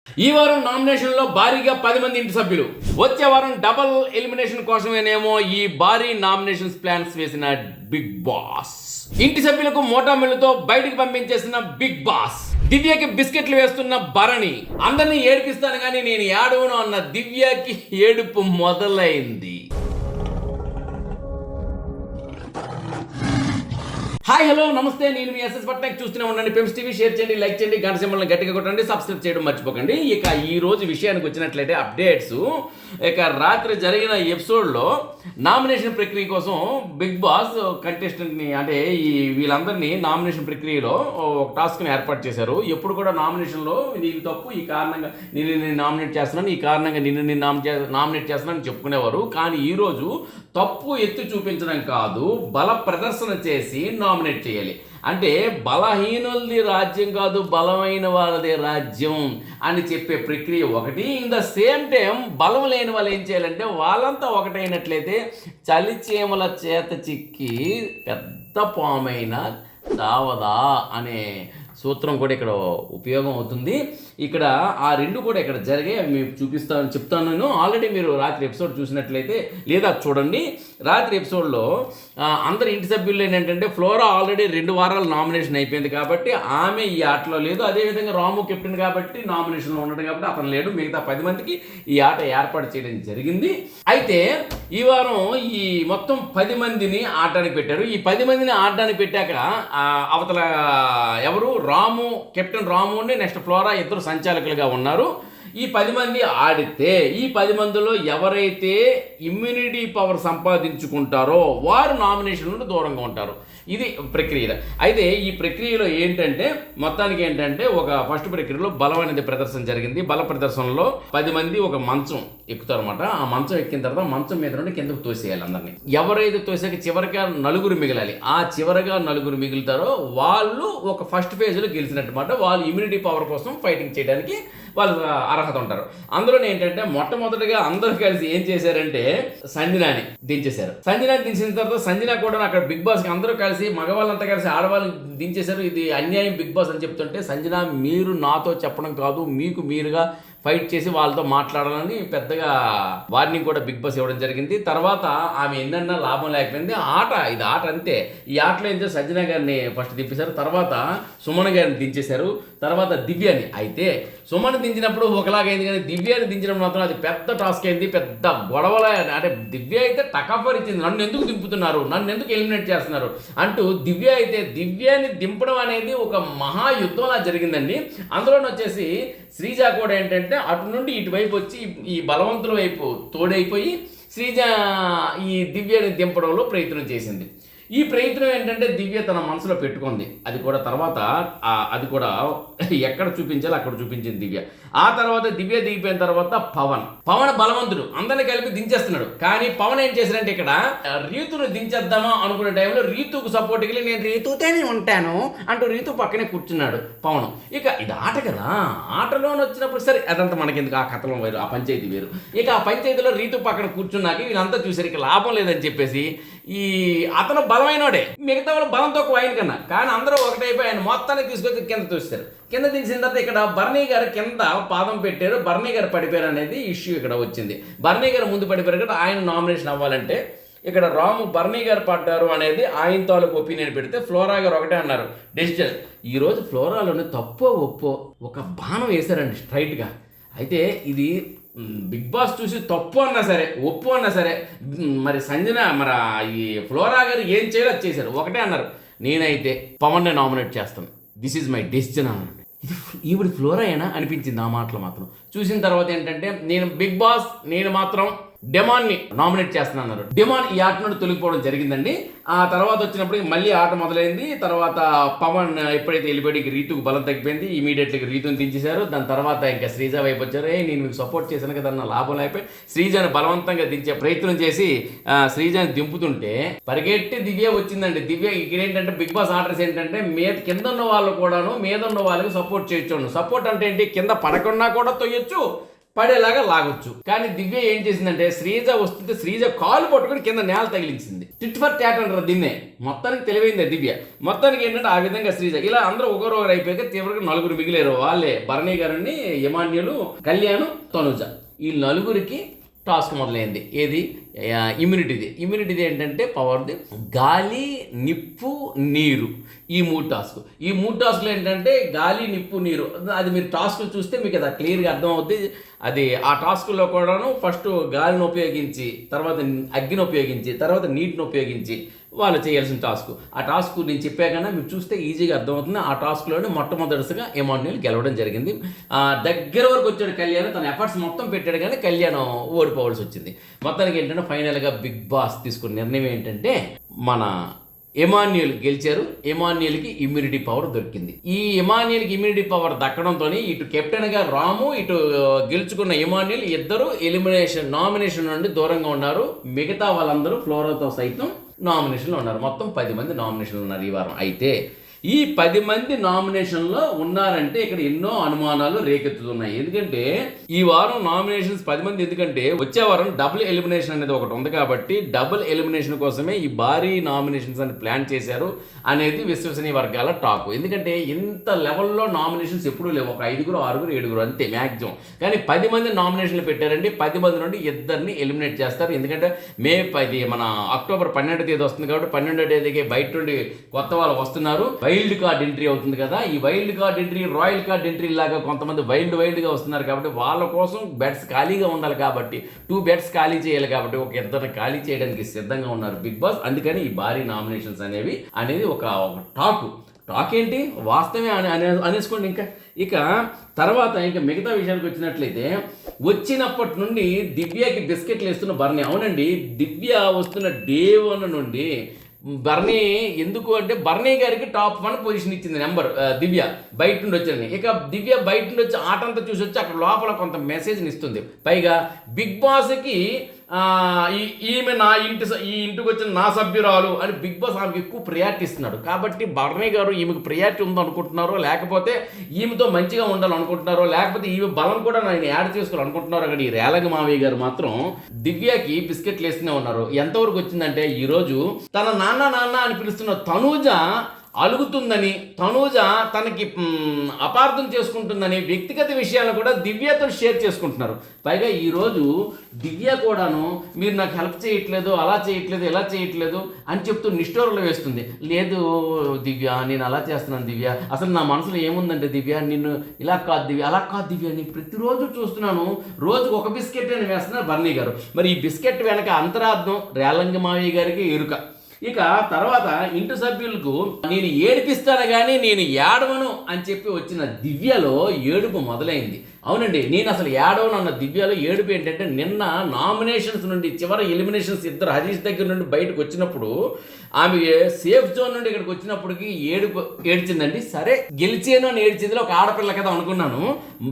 ఈ వారం నామినేషన్లో భారీగా 10 మంది ఇంటి సభ్యులు. వచ్చే వారం డబుల్ ఎలిమినేషన్ కోసమేనేమో ఈ భారీ నామినేషన్స్ ప్లాన్స్ వేసిన బిగ్ బాస్. ఇంటి సభ్యులకు మోటామిల్లుతో బయటికి పంపించేసిన బిగ్ బాస్. దివ్యకి బిస్కెట్లు వేస్తున్న భరణి. అందరినీ ఏడిపిస్తాను కానీ నేను ఏడవను అన్న దివ్యకి ఏడుపు మొదలైంది. హాయ్ హలో నమస్తే, నేను మీ ఎస్ఎస్ పట్నాయక్. చూస్తూనే ఉండండి పెమ్స్ టీవీ. షేర్ చేయండి, లైక్ చేయండి, గంట సింబల్ని గట్టిగా కొట్టండి, సబ్స్క్రైబ్ చేయడం మర్చిపోకండి. ఇక ఈ రోజు విషయానికి వచ్చినట్లయితే అప్డేట్స్. ఇక రాత్రి జరిగిన ఎపిసోడ్లో నామినేషన్ ప్రక్రియ కోసం బిగ్ బాస్ కంటెస్టెంట్ని అంటే వీళ్ళందరినీ నామినేషన్ ప్రక్రియలో ఒక టాస్క్ని ఏర్పాటు చేశారు. ఎప్పుడు కూడా నామినేషన్లో నీకు తప్పు, ఈ కారణంగా నేను నామినేట్ చేస్తున్నాను, ఈ కారణంగా నిన్ను నామినేట్ చేస్తున్నాను చెప్పుకునేవారు. కానీ ఈరోజు తప్పు ఎత్తి చూపించడం కాదు, బల ప్రదర్శన చేసి నామినేట్ చేయాలి. అంటే బలహీనులది రాజ్యం కాదు, బలమైన వాళ్ళదే రాజ్యం అని చెప్పే ప్రక్రియ ఒకటి. ఇన్ ద సేమ్ టైం బలం లేని వాళ్ళు ఏం చేయాలంటే వాళ్ళంతా ఒకటైనట్లయితే చలిచీమల చేత చిక్కి పెద్ద పామైన చావదా అనే సూత్రం కూడా ఇక్కడ ఉపయోగం అవుతుంది. ఇక్కడ ఆ రెండు కూడా ఇక్కడ జరిగాయి, అవి మీకు చెప్తాను నేను. ఆల్రెడీ మీరు రాత్రి ఎపిసోడ్ చూసినట్లయితే లేదా చూడండి. రాత్రి ఎపిసోడ్లో అందరి ఇంటి సభ్యులు ఏంటంటే ఫ్లోరా ఆల్రెడీ 2 వారాలు నామినేషన్ అయిపోయింది కాబట్టి ఆమె ఈ ఆటలో లేదు. అదేవిధంగా రాము కెప్టెన్ కాబట్టి నామినేషన్లో ఉండడం కాబట్టి అతను లేడు. మిగతా 10 మందికి ఈ ఆట ఏర్పాటు చేయడం జరిగింది. అయితే ఈ వారం ఈ మొత్తం 10 మందిని ఆడడానికి పెట్టారు. ఈ 10 మందిని ఆడడానికి పెట్టాక అవతల ఎవరు రాము, కెప్టెన్ రాముని, నెక్స్ట్ ఫ్లోరా ఇద్దరు సంచాలకులుగా ఉన్నారు. ఈ 10 మంది ఆడితే ఈ 10 మందిలో ఎవరైతే ఇమ్యూనిటీ పవర్ సంపాదించుకుంటారో వారు నామినేషన్ నుండి దూరంగా ఉంటారు. ఇది ప్రక్రియ. అయితే ఈ ప్రక్రియలో ఏంటంటే మొత్తానికి ఏంటంటే ఒక ఫస్ట్ ప్రక్రియలో బలం అనేది ప్రదర్శన జరిగింది. బల ప్రదర్శనలో 10 మంది ఒక మంచం ఎక్కుతారు అనమాట. ఆ మంచం ఎక్కిన తర్వాత మంచం మీద నుండి కిందకు తోసేయాలి అందరినీ. ఎవరైతే తోసాక చివరిగా 4 మిగలాలి. ఆ చివరిగా 4 మిగులుతారో వాళ్ళు ఒక ఫస్ట్ ఫేజ్లో గెలిచినట్టుమాట. వాళ్ళు ఇమ్యూనిటీ పవర్ కోసం ఫైటింగ్ చేయడానికి వాళ్ళు అర్హత ఉంటారు. అందులో ఏంటంటే మొట్టమొదటిగా అందరూ కలిసి ఏం చేశారంటే సంజనాని దించేశారు. సంజనాని దించిన తర్వాత సంజన కూడా అక్కడ బిగ్ బాస్కి అందరూ కలిసి మగవాళ్ళంతా కలిసి ఆడవాళ్ళు దించేశారు. ఇది అన్యాయం బిగ్ బాస్ అని చెప్తుంటే సంజన మీరు నాతో చెప్పడం కాదు, మీకు మీరుగా ఫైట్ చేసి వాళ్ళతో మాట్లాడాలని పెద్దగా వార్నింగ్ కూడా బిగ్ బాస్ ఇవ్వడం జరిగింది. తర్వాత ఆమె ఎన్నన్నా లాభం లేకపోయింది. ఇది ఆట అంతే. ఈ ఆటలో ఏం చేసి సంజన గారిని ఫస్ట్ దింపేశారు, తర్వాత సుమన్ గారిని దించేశారు, తర్వాత దివ్యాని. అయితే సుమన్ దించినప్పుడు ఒకలాగైంది కానీ దివ్యాని దించడం మాత్రం అది పెద్ద టాస్క్ అయింది, పెద్ద గొడవల. అంటే దివ్య అయితే టకాఫర్ ఇచ్చింది, నన్ను ఎందుకు దింపుతున్నారు, నన్ను ఎందుకు ఎలిమినేట్ చేస్తున్నారు అంటూ. దివ్యాని దింపడం అనేది ఒక మహాయుద్ధంలా జరిగిందండి. అందులోనే వచ్చేసి శ్రీజ కూడా ఏంటంటే అటు నుండి ఇటువైపు వచ్చి ఈ బలవంతుల వైపు తోడైపోయి శ్రీజ ఈ దివ్యని దింపడంలో ప్రయత్నం చేసింది. ఈ ప్రయత్నం ఏంటంటే దివ్య తన మనసులో పెట్టుకుంది. అది కూడా తర్వాత అది కూడా ఎక్కడ చూపించాలో అక్కడ చూపించింది దివ్య. ఆ తర్వాత దివ్య దిగిపోయిన తర్వాత పవన్ బలవంతుడు అందరిని కలిపి దించేస్తున్నాడు. కానీ పవన్ ఏం చేశాడంటే ఇక్కడ రీతును దించేద్దామా అనుకునే టైంలో రీతుకు సపోర్ట్కి వెళ్ళి నేను రీతుతోనే ఉంటాను అంటూ రీతు పక్కనే కూర్చున్నాడు పవన్. ఇక ఇది ఆట కదా, ఆటలోనే వచ్చినప్పుడు సరే అదంతా మనకెందుకు, ఆ కథలో వేరు, ఆ పంచాయతీ వేరు. ఇక ఆ పంచాయతీలో రీతు పక్కన కూర్చున్నాక వీళ్ళంతా చూసారు ఇక లాభం లేదని చెప్పేసి అతను బలమైనోడే, మిగతా వాళ్ళు బలం తక్కువ ఆయన కన్నా. కానీ అందరూ ఒకటైపోయి ఆయన మొత్తానికి తీసుకొచ్చి కింద చూస్తారు. కింద దించిన తర్వాత ఇక్కడ బర్నీ గారు కింద పాదం పెట్టారు, బర్నీ గారు పడిపోయారు అనేది ఇష్యూ ఇక్కడ వచ్చింది. బర్నీ గారు ముందు పడిపోయారు కదా, ఆయన నామినేషన్ అవ్వాలంటే ఇక్కడ రాము బర్నీ గారు పడ్డారు అనేది ఆయన తాలూకు ఒపీనియన్ పెడితే ఫ్లోరా గారు ఒకటే అన్నారు డెసిషన్. ఈరోజు ఫ్లోరాలోనే తప్పో ఒప్పో ఒక బాణం వేశారండి స్ట్రైట్గా. అయితే ఇది బిగ్ బాస్ చూసి తప్పు అన్నా సరే ఒప్పు అన్నా సరే మరి సంజన ఈ ఫ్లోరా గారు ఏం చేయాలో అది చేశారు. ఒకటే అన్నారు, నేనైతే పవన్నే నామినేట్ చేస్తాను, దిస్ ఈజ్ మై డెసిషన్ అన్నాడు. ఇది ఈవిడ ఫ్లోరాయేనా అనిపించింది ఆ మాటలు మాత్రం. చూసిన తర్వాత ఏంటంటే బిగ్ బాస్ నేను మాత్రం డెమాన్ని నామినేట్ చేస్తున్నారు. డెమాన్ ఈ ఆట నుండి తొలగిపోవడం జరిగిందండి. ఆ తర్వాత వచ్చినప్పుడు మళ్ళీ ఆట మొదలైంది. తర్వాత పవన్ ఎప్పుడైతే వెళ్ళిపోయి రీతుకు బలం తగ్గిపోయింది, ఇమీడియట్గా రీతుని దించేశారు. దాని తర్వాత ఇంకా శ్రీజ వైపు వచ్చారు. నేను మీకు సపోర్ట్ చేశాను కదా అన్న లాభం లేకపోయి శ్రీజని బలవంతంగా దించే ప్రయత్నం చేసి శ్రీజని దింపుతుంటే పరిగెట్టి దివ్య వచ్చిందండి. దివ్య ఇక్కడ ఏంటంటే బిగ్ బాస్ ఆర్డర్స్ ఏంటంటే కింద ఉన్న వాళ్ళు కూడాను మీద ఉన్న వాళ్ళకి సపోర్ట్ చేయొచ్చు. సపోర్ట్ అంటే ఏంటి, కింద పడకుండా కూడా తొయ్యొచ్చు, పడేలాగా లాగొచ్చు. కానీ దివ్య ఏం చేసిందంటే శ్రీజ వస్తుంటే శ్రీజ కాలు పట్టుకొని కింద నేల తగిలించింది. టిట్ ఫర్ ట్యాట్ అంటారు దీన్నే. మొత్తానికి తెలివైంది దివ్య. మొత్తానికి ఏంటంటే ఆ విధంగా శ్రీజ ఇలా అందరూ ఒకరొకరు అయిపోయాక తీవ్రంగా 4 మిగిలేరు. వాళ్ళే భరణి గారిని, యమాన్యులు, కళ్యాణ్, తనుజ. ఈ 4కి టాస్క్ మొదలైంది. ఏది? ఇమ్యూనిటీది ఏంటంటే పవర్ది గాలి, నిప్పు, నీరు. ఈ 3 టాస్క్లు ఏంటంటే గాలి, నిప్పు, నీరు. అది మీరు టాస్క్లు చూస్తే మీకు అది క్లియర్గా అర్థమవుద్ది. అది ఆ టాస్కుల్లో కూడాను ఫస్ట్ గాలిని ఉపయోగించి, తర్వాత అగ్గిని ఉపయోగించి, తర్వాత నీటిని ఉపయోగించి వాళ్ళు చేయాల్సిన టాస్క్. ఆ టాస్క్ నేను చెప్పాకన్నా మీరు చూస్తే ఈజీగా అర్థమవుతుంది. ఆ టాస్క్లోనే మొట్టమొదటిగా ఎమాన్యుల్ గెలవడం జరిగింది. దగ్గర వరకు వచ్చాడు కళ్యాణ్, తన ఎఫర్ట్స్ మొత్తం పెట్టాడు కానీ కళ్యాణ్ ఓడిపోవాల్సి వచ్చింది. మొత్తానికి ఏంటంటే ఫైనల్గా బిగ్ బాస్ తీసుకున్న నిర్ణయం ఏంటంటే మన ఎమాన్యుల్ గెలిచారు. ఎమాన్యుల్కి ఇమ్యూనిటీ పవర్ దొరికింది. ఈ ఎమాన్యుల్కి ఇమ్యూనిటీ పవర్ దక్కడంతో ఇటు కెప్టెన్గా రాము, ఇటు గెలుచుకున్న ఎమాన్యుల్ ఇద్దరు నామినేషన్ నుండి దూరంగా ఉన్నారు. మిగతా వాళ్ళందరూ ఫ్లోరాతో సైతం నామినేషన్లో ఉన్నారు. మొత్తం 10 మంది నామినేషన్లు ఉన్నారు ఈ వారం. అయితే ఈ 10 మంది నామినేషన్లో ఉన్నారంటే ఇక్కడ ఎన్నో అనుమానాలు రేకెత్తుతున్నాయి. ఎందుకంటే ఈ వారం నామినేషన్స్ 10 మంది, ఎందుకంటే వచ్చే వారం డబుల్ ఎలిమినేషన్ అనేది ఒకటి ఉంది కాబట్టి డబుల్ ఎలిమినేషన్ కోసమే ఈ భారీ నామినేషన్స్ అని ప్లాన్ చేశారు అనేది విశ్వసనీయ వర్గాల టాక్. ఎందుకంటే ఇంత లెవెల్లో నామినేషన్స్ ఎప్పుడూ లేవు. ఒక 5, 6, 7 అంతే మ్యాక్సిమం. కానీ 10 మంది నామినేషన్లు పెట్టారండి. 10 మంది నుండి ఇద్దరిని ఎలిమినేట్ చేస్తారు. ఎందుకంటే మన అక్టోబర్ 12వ తేదీ వస్తుంది కాబట్టి 12వ తేదీకి బయట నుండి కొత్త వాళ్ళు వస్తున్నారు. వైల్డ్ కార్డ్ ఎంట్రీ అవుతుంది కదా. ఈ wild card entry, royal card entry లాగా కొంతమంది వైల్డ్గా వస్తున్నారు కాబట్టి వాళ్ళ కోసం బెడ్స్ ఖాళీగా ఉండాలి కాబట్టి 2 బెడ్స్ ఖాళీ చేయాలి కాబట్టి ఒక ఇద్దరిని ఖాళీ చేయడానికి సిద్ధంగా ఉన్నారు బిగ్ బాస్. అందుకని ఈ భారీ నామినేషన్స్ అనేది ఒక టాక్ ఏంటి వాస్తవమే అనేసుకోండి. ఇక తర్వాత ఇంకా మిగతా విషయాలకు వచ్చినట్లయితే వచ్చినప్పటి నుండి దివ్యకి బిస్కెట్లు వేస్తున్న భరణి. అవునండి, దివ్య వస్తున్న డే 1 నుండి భరణి, ఎందుకు అంటే భరణి గారికి టాప్ 1 పొజిషన్ ఇచ్చింది నెంబర్ దివ్య బయట నుండి వచ్చారని. ఇక దివ్య బయట నుండి వచ్చి ఆట అంతా చూసి వచ్చి అక్కడ లోపల కొంత మెసేజ్ని ఇస్తుంది. పైగా బిగ్ బాస్కి ఈమె ఈ ఇంటికి వచ్చిన నా సభ్యురాలు అని బిగ్ బాస్ ఆమెకి ఎక్కువ ప్రియారిటీ ఇస్తున్నాడు. కాబట్టి భరణి గారు ఈమెకు ప్రియారిటీ ఉందనుకుంటున్నారో, లేకపోతే ఈమెతో మంచిగా ఉండాలనుకుంటున్నారో, లేకపోతే ఈమె బలం కూడా నేను యాడ్ చేసుకోవాలనుకుంటున్నారో. అక్కడ ఈ రేలంగి మావయ్య గారు మాత్రం దివ్యకి బిస్కెట్లు వేస్తూనే ఉన్నారు. ఎంతవరకు వచ్చిందంటే ఈరోజు తన నాన్న అని పిలుస్తున్న తనూజ అలుగుతుందని, తనూజ తనకి అపార్థం చేసుకుంటుందని వ్యక్తిగత విషయాలను కూడా దివ్యతో షేర్ చేసుకుంటున్నారు. పైగా ఈరోజు దివ్య కూడాను మీరు నాకు హెల్ప్ చేయట్లేదు, అలా చేయట్లేదు, ఇలా చేయట్లేదు అని చెప్తూ నిష్ఠూరలు వేస్తుంది. లేదు దివ్య, నేను అలా చేస్తున్నాను దివ్య, అసలు నా మనసులో ఏముందంటే దివ్య, నిన్ను ఇలా కాదు దివ్య, అలా కాదు దివ్య, నేను ప్రతిరోజు చూస్తున్నాను, రోజుకు ఒక బిస్కెట్ అని వేస్తున్నారు భరణి గారు. మరి ఈ బిస్కెట్ వెనక అంతరార్థం రేలంగి మావయ్య గారికి ఎరుక. ఇక తర్వాత ఇంటి సభ్యులకు నేను ఏడిపిస్తాను కానీ నేను ఏడవను అని చెప్పి వచ్చిన దివ్యలో ఏడుపు మొదలైంది. అవునండి, నేను అసలు ఏడవను అన్న దివ్యలో ఏడుపు ఏంటంటే నిన్న నామినేషన్స్ నుండి చివరి ఎలిమినేషన్స్ ఇద్దరు హరీష్ దగ్గర నుండి బయటకు వచ్చినప్పుడు ఆమె సేఫ్ జోన్ నుండి ఇక్కడికి వచ్చినప్పటికి ఏడ్చిందండి. సరే గెలిచేను అని ఏడ్చింది, ఒక ఆడపిల్ల కదా అనుకున్నాను.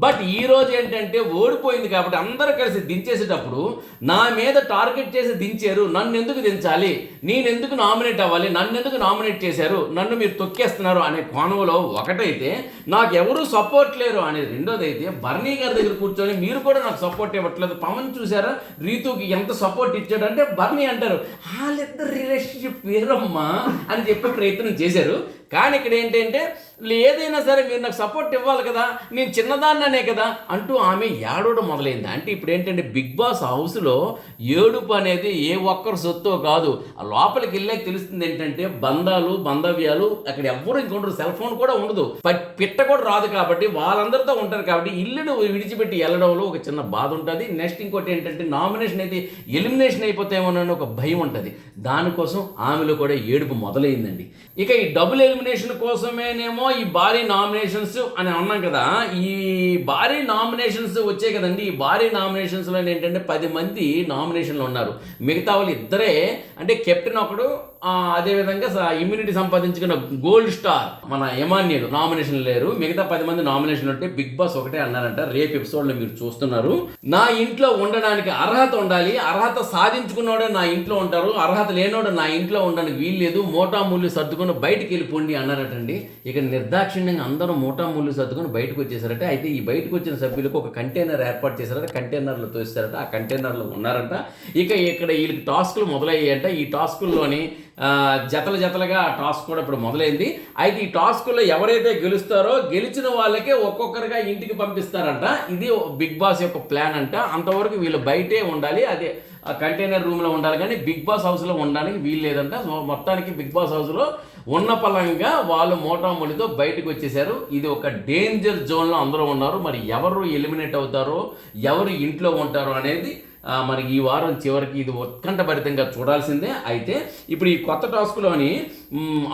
బట్ ఈ రోజు ఏంటంటే ఓడిపోయింది కాబట్టి అందరూ కలిసి దించేసేటప్పుడు నా మీద టార్గెట్ చేసి దించారు, నన్ను ఎందుకు దించాలి, నేనెందుకు నామినేట్ అవ్వాలి, నన్ను ఎందుకు నామినేట్ చేశారు, నన్ను మీరు తొక్కేస్తున్నారు అనే కోణంలో ఒకటైతే, నాకు ఎవరూ సపోర్ట్ లేరు అనేది రెండోదైతే, భరణి గారి దగ్గర కూర్చొని మీరు కూడా నాకు సపోర్ట్ ఇవ్వట్లేదు, పవన్ చూసారా రీతుకి ఎంత సపోర్ట్ ఇచ్చాడు అంటే భరణి అంటారు వాళ్ళిద్దరు రిలేషన్షిప్ వేరమ్మా అని చెప్పే ప్రయత్నం చేశారు. కానీ ఇక్కడ ఏంటంటే ఏదైనా సరే మీరు నాకు సపోర్ట్ ఇవ్వాలి కదా, నేను చిన్నదాన్ననే కదా అంటూ ఆమె ఏడవడం మొదలైంది. అంటే ఇప్పుడు ఏంటంటే బిగ్ బాస్ హౌస్లో ఏడుపు అనేది ఏ ఒక్కరు సొత్తో కాదు. ఆ లోపలికి వెళ్ళాక తెలుస్తుంది ఏంటంటే బంధాలు, బంధవ్యాలు అక్కడ ఎవ్వరూ ఇంకొంటారు, సెల్ ఫోన్ కూడా ఉండదు, పిట్ట కూడా రాదు కాబట్టి వాళ్ళందరితో ఉంటారు కాబట్టి ఇల్లును విడిచిపెట్టి వెళ్ళడంలో ఒక చిన్న బాధ ఉంటుంది. నెక్స్ట్ ఇంకోటి ఏంటంటే నామినేషన్ అయితే ఎలిమినేషన్ అయిపోతామోనని ఒక భయం ఉంటుంది. దానికోసం ఆమెలో కూడా ఏడుపు మొదలైందండి. ఇక ఈ డబుల్ ఎలిమినేషన్ కోసమేనేమో ఈ భారీ నామినేషన్స్ అని అన్నాం కదా, ఈ భారీ నామినేషన్స్ వచ్చాయి కదండి. ఈ భారీ నామినేషన్స్లో ఏంటంటే 10 మంది నామినేషన్లు ఉన్నారు. మిగతా వాళ్ళు ఇద్దరే, అంటే కెప్టెన్ ఒకడు, అదేవిధంగా ఇమ్యూనిటీ సంపాదించుకున్న గోల్డ్ స్టార్ మన ఎమాన్యుల్ నామినేషన్ లేరు. మిగతా 10 మంది నామినేషన్లు ఉంటే బిగ్ బాస్ ఒకటే అన్నారంట, రేపు ఎపిసోడ్లో మీరు చూస్తున్నారు, నా ఇంట్లో ఉండడానికి అర్హత ఉండాలి, అర్హత సాధించుకున్నోడే నా ఇంట్లో ఉంటారు, అర్హత లేనోడు నా ఇంట్లో ఉండడానికి వీల్లేదు, మోటామూల్యం సర్దుకుని బయటికి వెళ్ళిపోండి మండి అన్నారటండి. ఇక నిర్దాక్షిణ్యంగా అందరూ మూటామూలు సర్దుకొని బయటకు వచ్చేసారట. అయితే ఈ బయటకు వచ్చిన సభ్యులకు ఒక కంటైనర్ ఏర్పాటు చేశారట. కంటైనర్లో తోస్తారట. ఆ కంటైనర్లో ఉన్నారంట. ఇక ఇక్కడ వీళ్ళకి టాస్కులు మొదలయ్యాయంట. ఈ టాస్కుల్లోని జతలుగా టాస్క్ కూడా ఇప్పుడు మొదలైంది. అయితే ఈ టాస్కుల్లో ఎవరైతే గెలుస్తారో గెలిచిన వాళ్ళకే ఒక్కొక్కరిగా ఇంటికి పంపిస్తారంట. ఇది బిగ్ బాస్ యొక్క ప్లాన్ అంట. అంతవరకు వీళ్ళు బయటే ఉండాలి, అదే కంటైనర్ రూమ్లో ఉండాలి, కానీ బిగ్ బాస్ హౌస్లో ఉండడానికి వీలు లేదంట. సో మొత్తానికి బిగ్ బాస్ హౌస్లో ఉన్న పలంగా వాళ్ళు మోటామొలితో బయటకు వచ్చేసారు. ఇది ఒక డేంజర్ జోన్లో అందరూ ఉన్నారు. మరి ఎవరు ఎలిమినేట్ అవుతారో, ఎవరు ఇంట్లో ఉంటారో అనేది మరి ఈ వారం చివరికి ఇది ఉత్కంఠభరితంగా చూడాల్సిందే. అయితే ఇప్పుడు ఈ కొత్త టాస్క్లోని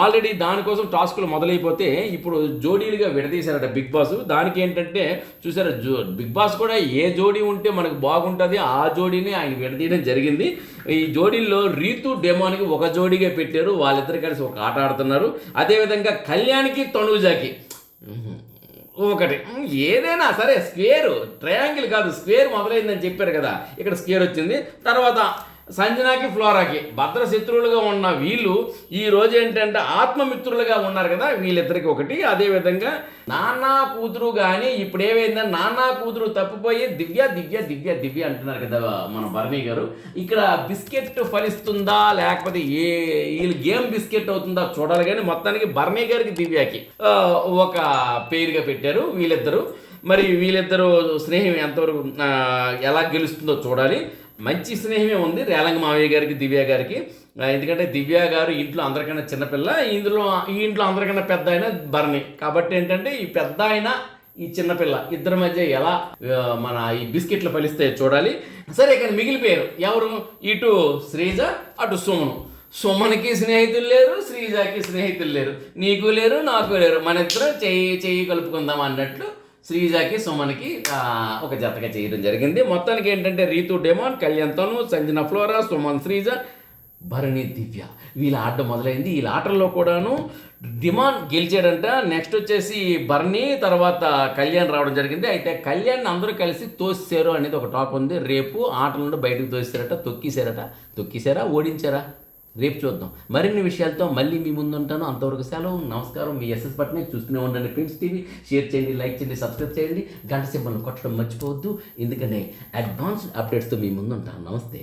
ఆల్రెడీ దానికోసం టాస్కులు మొదలైపోతే ఇప్పుడు జోడీలుగా విడదీశారట బిగ్ బాస్. దానికి ఏంటంటే చూసారా, బిగ్ బాస్ కూడా ఏ జోడీ ఉంటే మనకు బాగుంటుంది ఆ జోడీని ఆయన విడదీయడం జరిగింది. ఈ జోడీల్లో రీతు డెమోన్కి ఒక జోడీగా పెట్టారు. వాళ్ళిద్దరు కలిసి ఒక ఆట ఆడుతున్నారు. అదేవిధంగా కళ్యాణ్కి తనూజాకి ఒకటి, ఏదైనా సరే స్క్వేర్, ట్రయాంగిల్ కాదు స్క్వేర్ మొదలైందని చెప్పారు కదా, ఇక్కడ స్క్వేర్ వచ్చింది. తర్వాత సంజనాకి ఫ్లోరాకి భద్ర శత్రువులుగా ఉన్న వీళ్ళు ఈ రోజు ఏంటంటే ఆత్మమిత్రులుగా ఉన్నారు కదా, వీళ్ళిద్దరికి ఒకటి. అదేవిధంగా నాన్న కూతురు కానీ ఇప్పుడు ఏమైందని నాన్న కూతురు తప్పిపోయి దివ్య దివ్య దివ్య దివ్య అంటున్నారు కదా మన భరణి గారు. ఇక్కడ బిస్కెట్ ఫలిస్తుందా లేకపోతే వీళ్ళు గేమ్ బిస్కెట్ అవుతుందా చూడాలి. కానీ మొత్తానికి భరణి గారికి దివ్యకి ఒక పేరుగా పెట్టారు వీళ్ళిద్దరూ. మరి వీళ్ళిద్దరూ స్నేహం ఎంతవరకు ఎలా గెలుస్తుందో చూడాలి. మంచి స్నేహమే ఉంది రేలంగి మావయ్య గారికి దివ్య గారికి. ఎందుకంటే దివ్య గారు ఇంట్లో అందరికన్నా చిన్నపిల్ల, ఈ ఇంట్లో అందరికన్నా పెద్ద ఆయన భరణి. కాబట్టి ఏంటంటే ఈ పెద్ద ఆయన ఈ చిన్నపిల్ల ఇద్దరి మధ్య ఎలా మన ఈ బిస్కెట్లు ఫలిస్తాయి చూడాలి. సరే కానీ మిగిలిపోయారు ఎవరు, ఇటు శ్రీజ అటు సుమను. సుమన్కి స్నేహితులు లేరు, శ్రీజాకి స్నేహితులు లేరు, నీకు లేరు నాకు లేరు, మన ఇద్దరం చెయ్యి కలుపుకుందాం అన్నట్లు శ్రీజాకి సుమన్కి ఒక జతగా చేయడం జరిగింది. మొత్తానికి ఏంటంటే రీతు డెమాన్, కళ్యాణ్ తను, సంజన ఫ్లోరా, సుమన్ శ్రీజ, భరణి దివ్య వీళ్ళ ఆట మొదలైంది. వీళ్ళ ఆటల్లో కూడాను డిమాండ్ గెలిచాడంట. నెక్స్ట్ వచ్చేసి భరణి, తర్వాత కళ్యాణ్ రావడం జరిగింది. అయితే కళ్యాణ్ అందరూ కలిసి తోసేశారు అనేది ఒక టాక్ ఉంది. రేపు ఆటల నుండి బయటకు తోసారట, తొక్కిసారా ఓడించారా రేపు చూద్దాం. మరిన్ని విషయాలతో మళ్ళీ మీ ముందు ఉంటాను. అంతవరకు సెలవు, నమస్కారం. మీ ఎస్ఎస్ పట్నాయక్ చూస్తూనే ఉండండి పిమ్స్ టీవీ. షేర్ చేయండి, లైక్ చేయండి, సబ్స్క్రైబ్ చేయండి, గంట సింబల్ని కొట్టడం మర్చిపోవద్దు. ఎందుకంటే అడ్వాన్స్డ్ అప్డేట్స్తో మీ ముందు ఉంటాను. నమస్తే.